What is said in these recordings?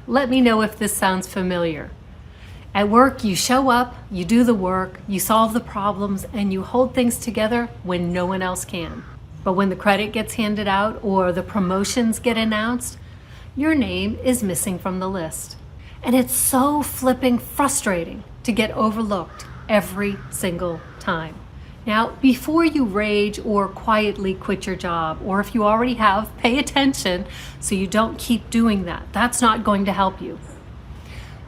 Let me know if this sounds familiar. At work, you show up, you do the work, you solve the problems, and you hold things together when no one else can. But when the credit gets handed out or the promotions get announced, your name is missing from the list. And it's so flipping frustrating to get overlooked every single time. Now, before you rage or quietly quit your job, or if you already have, pay attention so you don't keep doing that. That's not going to help you.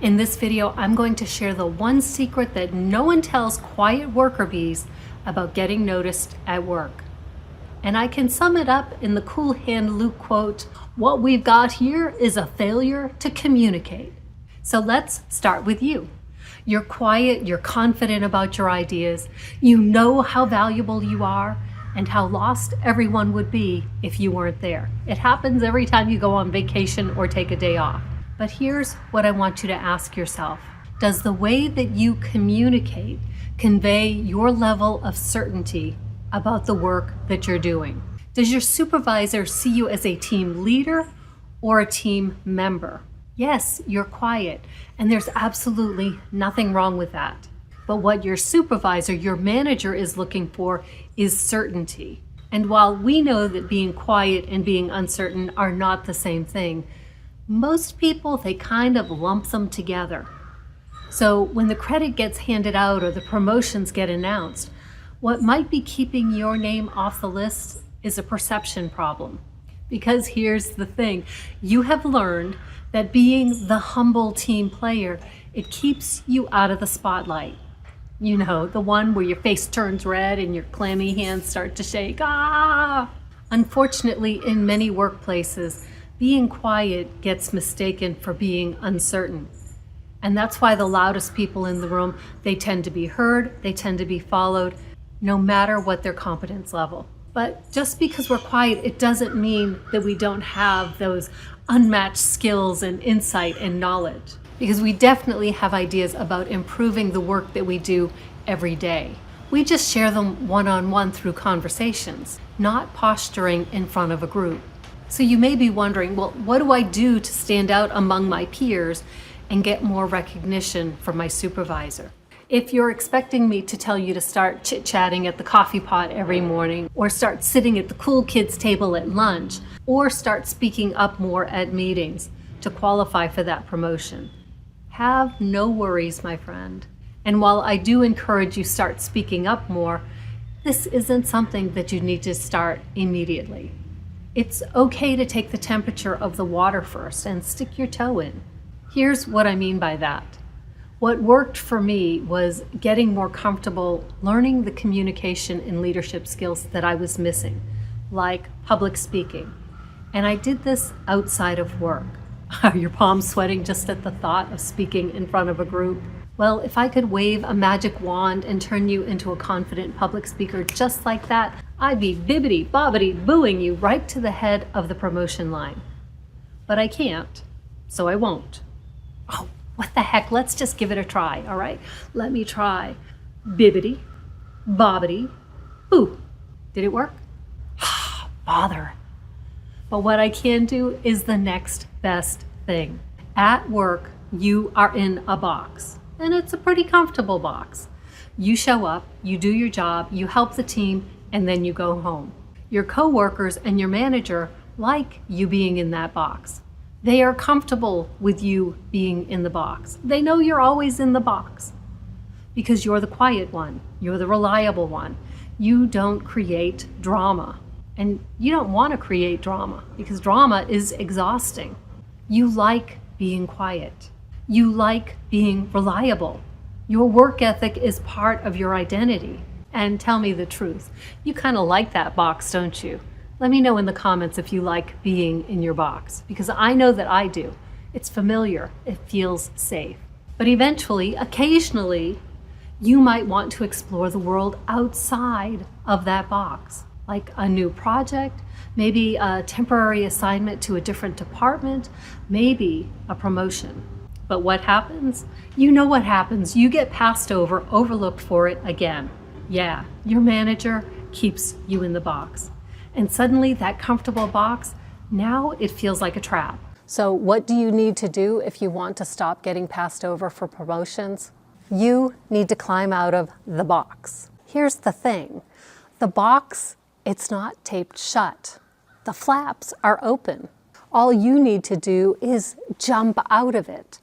In this video, I'm going to share the one secret that no one tells quiet worker bees about getting noticed at work. And I can sum it up in the Cool Hand Luke quote, "What we've got here is a failure to communicate." So let's start with you. You're quiet, you're confident about your ideas, you know how valuable you are and how lost everyone would be if you weren't there. It happens every time you go on vacation or take a day off. But here's what I want you to ask yourself. Does the way that you communicate convey your level of certainty about the work that you're doing? Does your supervisor see you as a team leader or a team member? Yes, you're quiet, and there's absolutely nothing wrong with that. But what your supervisor, your manager is looking for is certainty. And while we know that being quiet and being uncertain are not the same thing, most people, they kind of lump them together. So when the credit gets handed out or the promotions get announced, what might be keeping your name off the list is a perception problem. Because here's the thing, you have learned that being the humble team player, it keeps you out of the spotlight. You know, the one where your face turns red and your clammy hands start to shake. Unfortunately, in many workplaces, being quiet gets mistaken for being uncertain. And that's why the loudest people in the room, they tend to be heard, they tend to be followed, no matter what their competence level. But just because we're quiet, it doesn't mean that we don't have those unmatched skills and insight and knowledge. Because we definitely have ideas about improving the work that we do every day. We just share them one-on-one through conversations, not posturing in front of a group. So you may be wondering, well, what do I do to stand out among my peers and get more recognition from my supervisor? If you're expecting me to tell you to start chit-chatting at the coffee pot every morning, or start sitting at the cool kids table at lunch, or start speaking up more at meetings to qualify for that promotion, have no worries, my friend. And while I do encourage you start speaking up more, this isn't something that you need to start immediately. It's okay to take the temperature of the water first and stick your toe in. Here's what I mean by that. What worked for me was getting more comfortable learning the communication and leadership skills that I was missing, like public speaking. And I did this outside of work. Are your palms sweating just at the thought of speaking in front of a group? Well, if I could wave a magic wand and turn you into a confident public speaker just like that, I'd be bibbity bobbity booing you right to the head of the promotion line. But I can't, so I won't. Oh, what the heck, let's just give it a try, all right? Let me try. Bibbity, bobbity, boo. Did it work? Bother. But what I can do is the next best thing. At work, you are in a box, and it's a pretty comfortable box. You show up, you do your job, you help the team, and then you go home. Your coworkers and your manager like you being in that box. They are comfortable with you being in the box. They know you're always in the box because you're the quiet one. You're the reliable one. You don't create drama. And you don't want to create drama because drama is exhausting. You like being quiet. You like being reliable. Your work ethic is part of your identity. And tell me the truth, you kind of like that box, don't you? Let me know in the comments if you like being in your box, because I know that I do. It's familiar, it feels safe. But eventually, occasionally, you might want to explore the world outside of that box, like a new project, maybe a temporary assignment to a different department, maybe a promotion. But what happens? You know what happens. You get passed over, overlooked for it again. Yeah, your manager keeps you in the box. And suddenly that comfortable box, now it feels like a trap. So what do you need to do if you want to stop getting passed over for promotions? You need to climb out of the box. Here's the thing. The box, it's not taped shut. The flaps are open. All you need to do is jump out of it.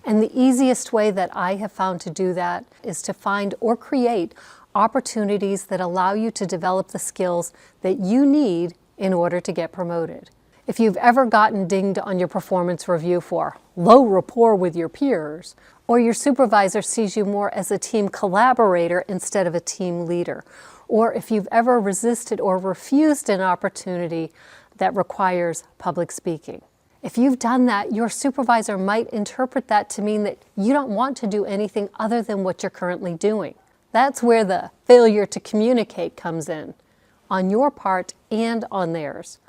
And the easiest way that I have found to do that is to find or create opportunities that allow you to develop the skills that you need in order to get promoted. If you've ever gotten dinged on your performance review for low rapport with your peers, or your supervisor sees you more as a team collaborator instead of a team leader, or if you've ever resisted or refused an opportunity that requires public speaking. If you've done that, your supervisor might interpret that to mean that you don't want to do anything other than what you're currently doing. That's where the failure to communicate comes in, on your part and on theirs.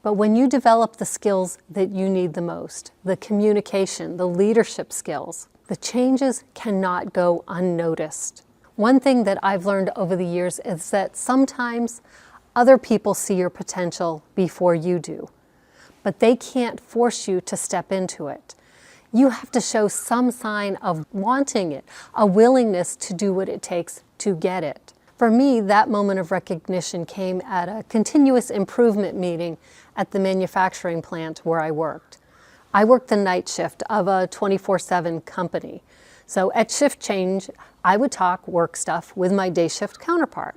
But when you develop the skills that you need the most, the communication, the leadership skills, the changes cannot go unnoticed. One thing that I've learned over the years is that sometimes other people see your potential before you do, but they can't force you to step into it. You have to show some sign of wanting it, a willingness to do what it takes to get it. For me, that moment of recognition came at a continuous improvement meeting at the manufacturing plant where I worked. I worked the night shift of a 24/7 company. So at shift change, I would talk work stuff with my day shift counterpart.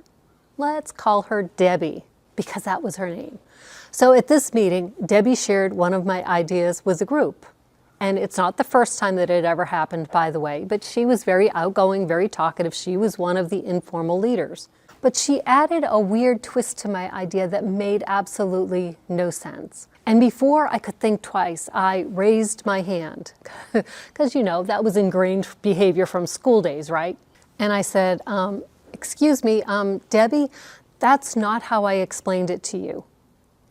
Let's call her Debbie, because that was her name. So at this meeting, Debbie shared one of my ideas with the group. And it's not the first time that it ever happened, by the way, but she was very outgoing, very talkative. She was one of the informal leaders. But she added a weird twist to my idea that made absolutely no sense. And before I could think twice, I raised my hand, because that was ingrained behavior from school days, right? And I said, excuse me, Debbie, that's not how I explained it to you.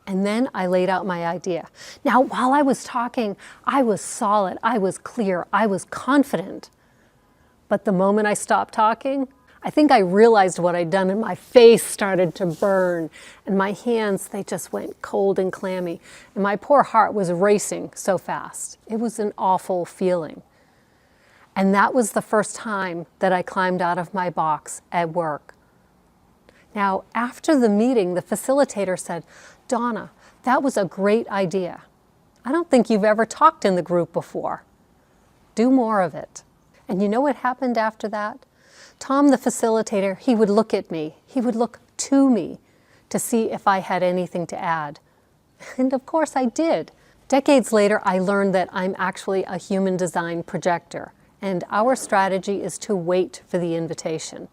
And then I laid out my idea. Now, while I was talking, I was solid, I was clear, I was confident. But the moment I stopped talking, I think I realized what I'd done and my face started to burn and my hands, they just went cold and clammy. And my poor heart was racing so fast. It was an awful feeling. And that was the first time that I climbed out of my box at work. Now, after the meeting, the facilitator said, Donna, that was a great idea. I don't think you've ever talked in the group before. Do more of it. And you know what happened after that? Tom, the facilitator, he would look at me. He would look to me to see if I had anything to add. And of course I did. Decades later, I learned that I'm actually a human design projector, and our strategy is to wait for the invitation.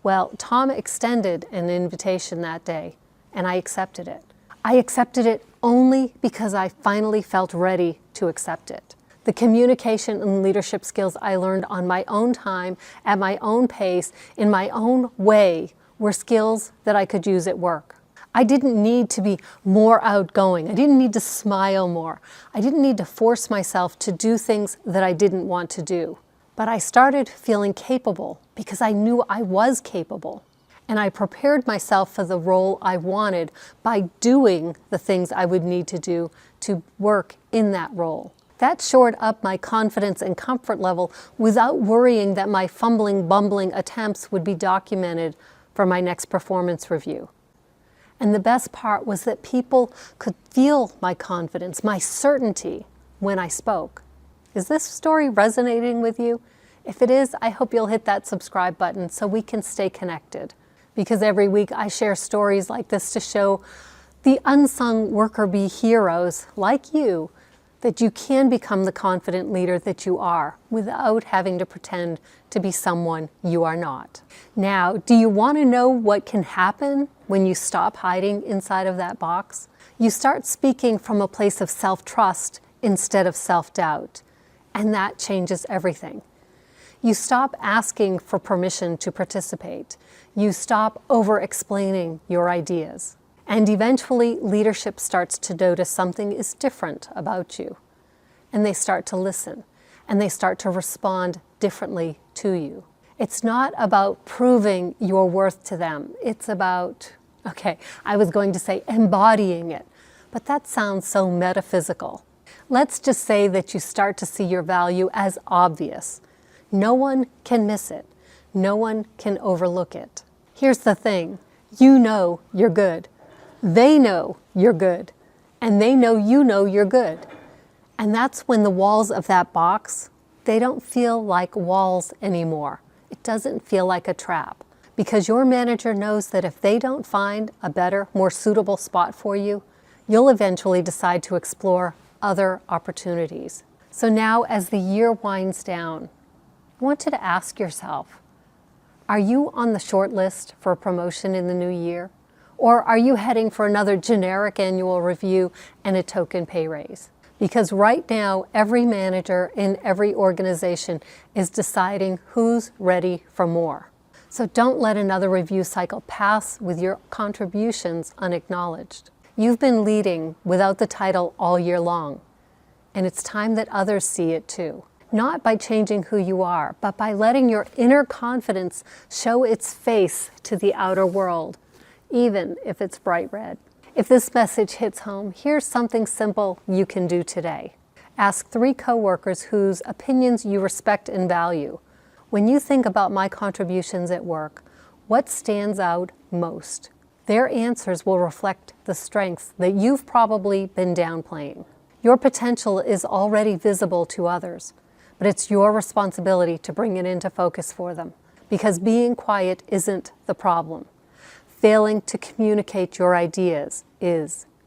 Well, Tom extended an invitation that day, and I accepted it. I accepted it only because I finally felt ready to accept it. The communication and leadership skills I learned on my own time, at my own pace, in my own way, were skills that I could use at work. I didn't need to be more outgoing. I didn't need to smile more. I didn't need to force myself to do things that I didn't want to do. But I started feeling capable because I knew I was capable. And I prepared myself for the role I wanted by doing the things I would need to do to work in that role. That shored up my confidence and comfort level without worrying that my fumbling, bumbling attempts would be documented for my next performance review. And the best part was that people could feel my confidence, my certainty when I spoke. Is this story resonating with you? If it is, I hope you'll hit that subscribe button so we can stay connected. Because every week I share stories like this to show the unsung worker bee heroes like you that you can become the confident leader that you are without having to pretend to be someone you are not. Now, do you want to know what can happen when you stop hiding inside of that box? You start speaking from a place of self-trust instead of self-doubt, and that changes everything. You stop asking for permission to participate. You stop over-explaining your ideas. And eventually, leadership starts to notice something is different about you. And they start to listen. And they start to respond differently to you. It's not about proving your worth to them. It's about, I was going to say embodying it. But that sounds so metaphysical. Let's just say that you start to see your value as obvious. No one can miss it. No one can overlook it. Here's the thing. You know you're good. They know you're good. And they know you're good. And that's when the walls of that box, they don't feel like walls anymore. It doesn't feel like a trap. Because your manager knows that if they don't find a better, more suitable spot for you, you'll eventually decide to explore other opportunities. So now, as the year winds down, I want you to ask yourself, are you on the short list for a promotion in the new year? Or are you heading for another generic annual review and a token pay raise? Because right now, every manager in every organization is deciding who's ready for more. So don't let another review cycle pass with your contributions unacknowledged. You've been leading without the title all year long, and it's time that others see it too. Not by changing who you are, but by letting your inner confidence show its face to the outer world, even if it's bright red. If this message hits home, here's something simple you can do today. Ask 3 coworkers whose opinions you respect and value. When you think about my contributions at work, what stands out most? Their answers will reflect the strengths that you've probably been downplaying. Your potential is already visible to others, but it's your responsibility to bring it into focus for them, because being quiet isn't the problem. Failing to communicate your ideas is.